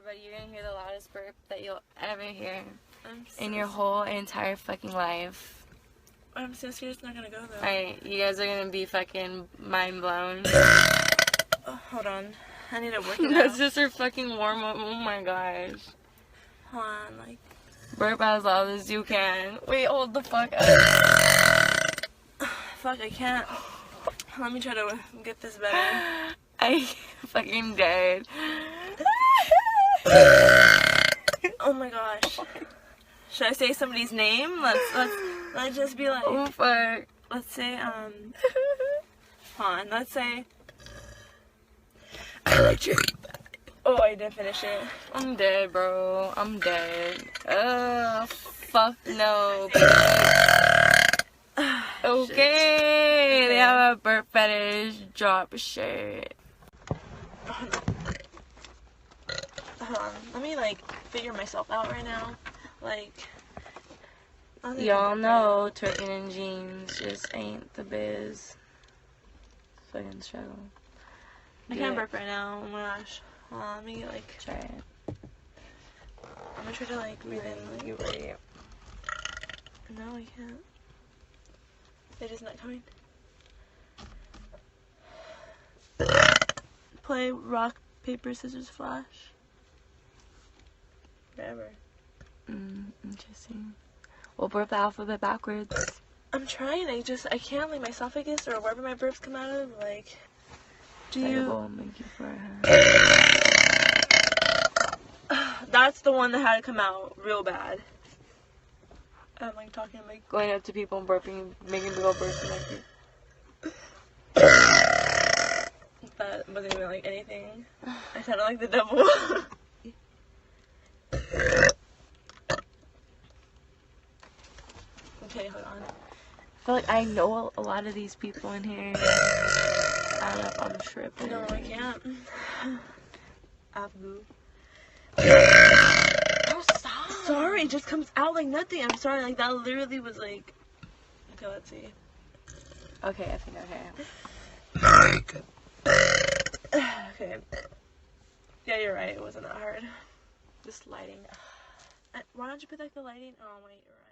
everybody, you're gonna hear the loudest burp that you'll ever hear in your whole entire fucking life. I'm so scared it's not gonna go though. Alright, you guys are gonna be fucking mind blown. Oh, hold on. I need to work it That's out. just her fucking warm up. Oh my gosh. Hold on, like. Burp as loud as you can. Wait, hold the fuck up. Fuck, I can't. Let me try to get this better. I fucking dead. Oh my gosh. Should I say somebody's name? Let's just be like. Oh fuck. Let's say hold on. Let's say. I like you. Oh, I didn't finish it. I'm dead, bro. I'm dead. Fuck no. Okay, they have a burp fetish drop shirt. Hold on. Let me like figure myself out right now. Like. Y'all know twerking in jeans just ain't the biz. Fucking struggle. I can't burp right now. Oh my gosh. Hold on, let me like try it. I'm gonna try to like breathe in. Like, you ready? No, I can't. It is not coming. Play rock, paper, scissors, flash. Whatever. Interesting. We'll burp the alphabet backwards. I'm trying. I can't. Like my esophagus or wherever my burps come out of. Like. Do you? Monkey forehead. That's the one that had to come out real bad. I'm like talking like going up to people and burping, making people burp like that wasn't even like anything. I sounded like the devil. Okay, hold on. I feel like I know a lot of these people in here. I don't know if I'm tripping. No, I can't. Abu. Oh, stop. Sorry, it just comes out like nothing. I'm sorry, like that literally was like. Okay, let's see. Okay, I think okay. Okay. Yeah, you're right. It wasn't that hard. This lighting. Why don't you put like the lighting? Oh wait, you're right.